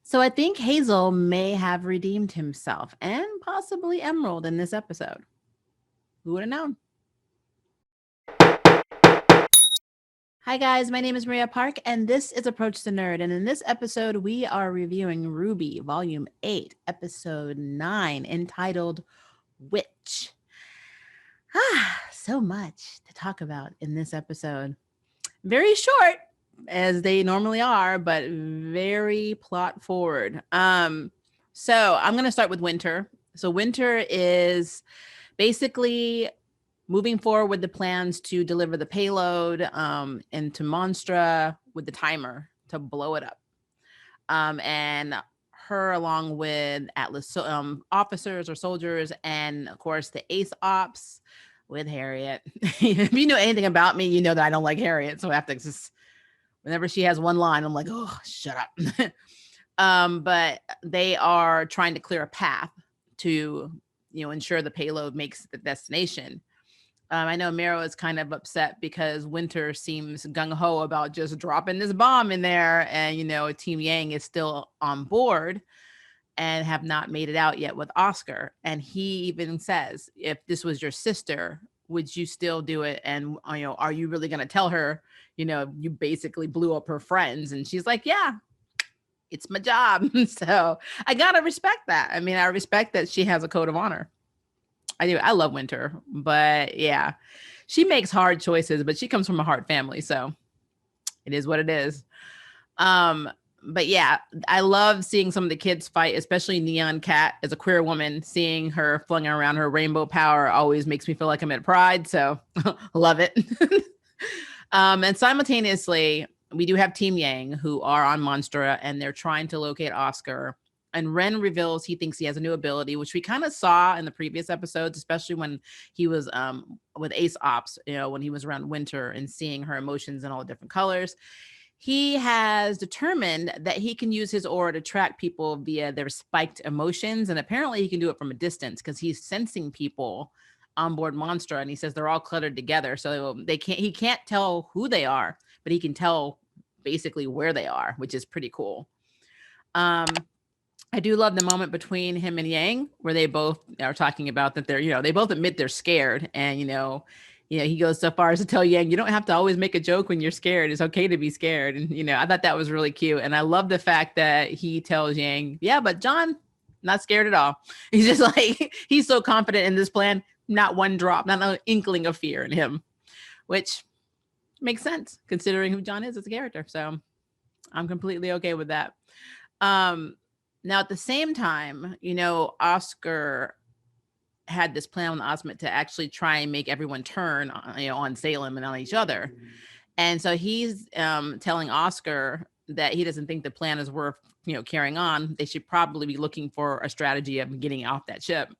So I think Hazel may have redeemed himself and possibly Emerald in this episode. Who would have known? Hi, guys. My name is Maria Park, and this is Approach the Nerd. And in this episode, we are reviewing RWBY, Volume 8, Episode 9, entitled Witch. So much to talk about in this episode. Very short, as they normally are, but very plot forward. So I'm going to start with Winter. So Winter is basically moving forward with the plans to deliver the payload into Monstra with the timer to blow it up. And her, along with Atlas officers or soldiers, and of course the Ace Ops with Harriet. If you know anything about me, you know that I don't like Harriet. So I have to just, whenever she has one line, I'm like, oh, shut up. But they are trying to clear a path to, ensure the payload makes the destination. I know Mero is kind of upset because Winter seems gung-ho about just dropping this bomb in there. And, Team Yang is still on board and have not made it out yet with Oscar. And he even says, if this was your sister, would you still do it? And, are you really going to tell her, you basically blew up her friends? And she's like, yeah, it's my job. So I got to respect that. I mean, I respect that she has a code of honor. I do. I love Winter, but yeah, she makes hard choices, but she comes from a hard family. So it is what it is. But yeah, I love seeing some of the kids fight, especially Neon Cat as a queer woman. Seeing her flinging around her rainbow power always makes me feel like I'm at Pride. So love it. And simultaneously, we do have Team Yang who are on Monstra and they're trying to locate Oscar. And Ren reveals he thinks he has a new ability, which we kind of saw in the previous episodes, especially when he was with Ace Ops, when he was around Winter and seeing her emotions in all the different colors. He has determined that he can use his aura to track people via their spiked emotions. And apparently he can do it from a distance because he's sensing people on board Monstra. And he says they're all cluttered together. So he can't tell who they are, but he can tell basically where they are, which is pretty cool. I do love the moment between him and Yang where they both are talking about that they're, they both admit they're scared. And, he goes so far as to tell Yang, you don't have to always make a joke when you're scared. It's okay to be scared. And, I thought that was really cute. And I love the fact that he tells Yang, yeah, but John, not scared at all. He's just like, he's so confident in this plan. Not one drop, not an inkling of fear in him, which makes sense considering who John is as a character. So I'm completely okay with that. Now, at the same time, Oscar had this plan on Osmond to actually try and make everyone turn, on Salem and on each other. And so he's telling Oscar that he doesn't think the plan is worth, carrying on. They should probably be looking for a strategy of getting off that ship.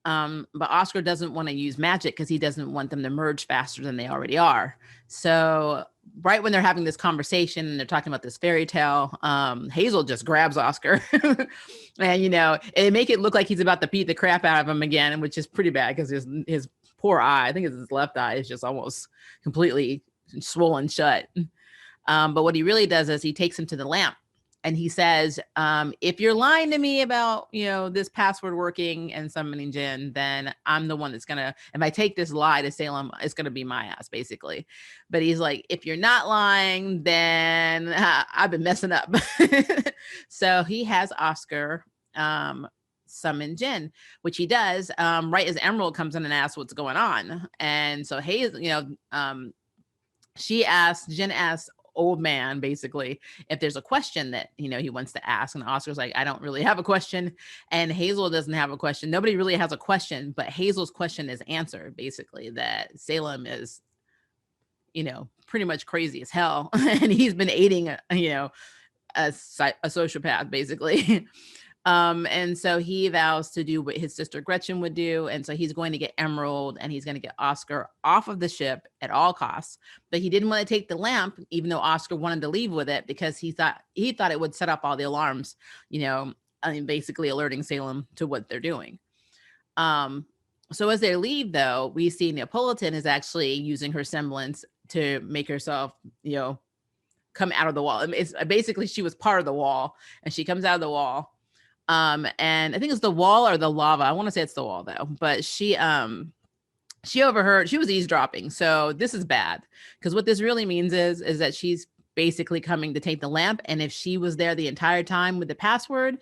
But Oscar doesn't want to use magic because he doesn't want them to merge faster than they already are. So right when they're having this conversation and they're talking about this fairy tale, Hazel just grabs Oscar and, it make it look like he's about to beat the crap out of him again, which is pretty bad because his poor eye, I think it's his left eye, is just almost completely swollen shut. But what he really does is he takes him to the lamp. And he says, if you're lying to me about, this password working and summoning Jinn, then I'm the one that's going to, if I take this lie to Salem, it's going to be my ass, basically. But he's like, if you're not lying, then I've been messing up. So he has Oscar summon Jinn, which he does right as Emerald comes in and asks what's going on. And so Hazel, Jinn asks old man basically if there's a question that he wants to ask, and Oscar's like, I don't really have a question, and Hazel doesn't have a question. Nobody really has a question, but Hazel's question is answered, basically that Salem is pretty much crazy as hell and he's been aiding a sociopath basically. And so he vows to do what his sister Gretchen would do. And so he's going to get Emerald and he's going to get Oscar off of the ship at all costs. But he didn't want to take the lamp, even though Oscar wanted to leave with it because he thought it would set up all the alarms, basically alerting Salem to what they're doing. So as they leave, though, we see Neapolitan is actually using her semblance to make herself, come out of the wall. I mean, it's basically she was part of the wall, and she comes out of the wall. And I think it's the wall or the lava. I want to say it's the wall though, but she overheard, she was eavesdropping. So this is bad, because what this really means is that she's basically coming to take the lamp. And if she was there the entire time with the password,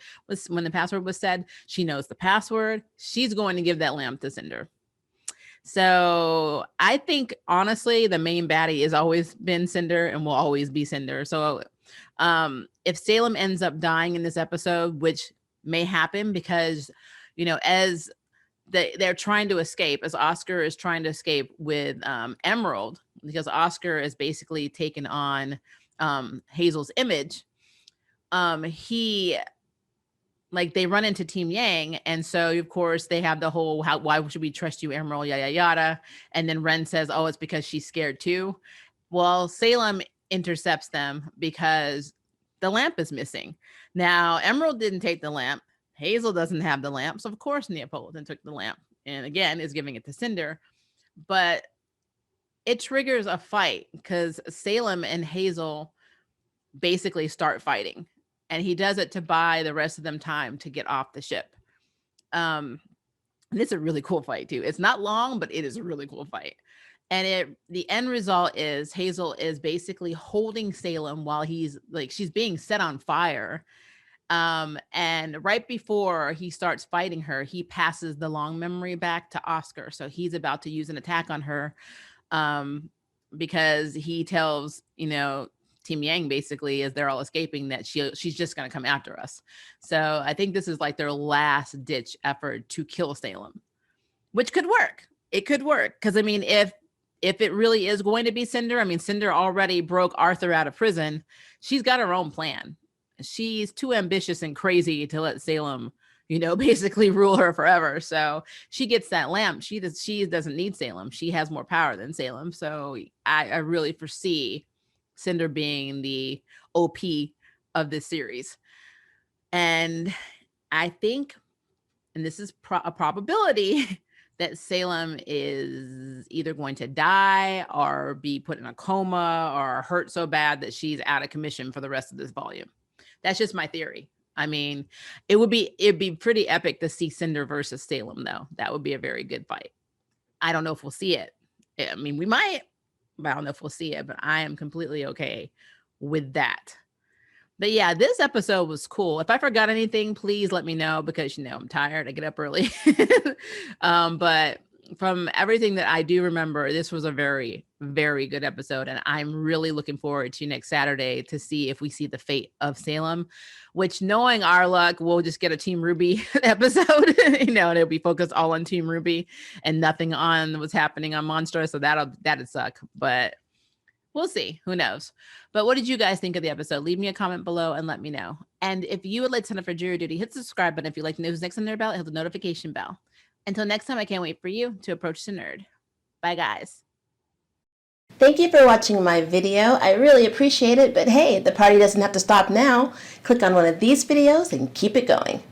when the password was said, she knows the password. She's going to give that lamp to Cinder. So I think honestly, the main baddie has always been Cinder and will always be Cinder. So if Salem ends up dying in this episode, which may happen because, you know, as they're trying to escape, as Oscar is trying to escape with Emerald, because Oscar is basically taken on Hazel's image. He, like, they run into Team Yang, and so of course they have the whole why should we trust you, Emerald, yada yada. And then Ren says, oh, it's because she's scared too. Well, Salem intercepts them because the lamp is missing. Now Emerald didn't take the lamp, Hazel doesn't have the lamp, so of course Neapolitan took the lamp and again is giving it to Cinder. But it triggers a fight because Salem and Hazel basically start fighting, and he does it to buy the rest of them time to get off the ship. And it's a really cool fight too. It's not long, but it is a really cool fight. And the end result is Hazel is basically holding Salem while she's being set on fire. And right before he starts fighting her, he passes the long memory back to Oscar. So he's about to use an attack on her, because he tells, you know, Team Yang basically, as they're all escaping, that she's just going to come after us. So I think this is like their last ditch effort to kill Salem, which could work. It could work. Cause I mean, if it really is going to be Cinder, I mean, Cinder already broke Arthur out of prison. She's got her own plan. She's too ambitious and crazy to let Salem, you know, basically rule her forever. So she gets that lamp. She doesn't need Salem. She has more power than Salem. So I really foresee Cinder being the OP of this series. And I think, and this is a probability, that Salem is either going to die or be put in a coma or hurt so bad that she's out of commission for the rest of this volume. That's just my theory. I mean, it'd be pretty epic to see Cinder versus Salem, though. That would be a very good fight. I don't know if we'll see it. I mean, we might, but I don't know if we'll see it, but I am completely okay with that. But yeah, this episode was cool. If I forgot anything, please let me know, because, you know, I'm tired. I get up early. But from everything that I do remember, this was a very, very good episode. And I'm really looking forward to next Saturday to see if we see the fate of Salem, which, knowing our luck, we'll just get a Team RWBY episode, you know, and it'll be focused all on Team RWBY and nothing on what's happening on Monster. So that'd suck, but we'll see. Who knows? But what did you guys think of the episode? Leave me a comment below and let me know. And if you would like to sign up for Jury Duty, hit the subscribe button. If you'd like to know who's next on their ballot, hit the notification bell. Until next time, I can't wait for you to approach the nerd. Bye, guys. Thank you for watching my video. I really appreciate it, but hey, the party doesn't have to stop now. Click on one of these videos and keep it going.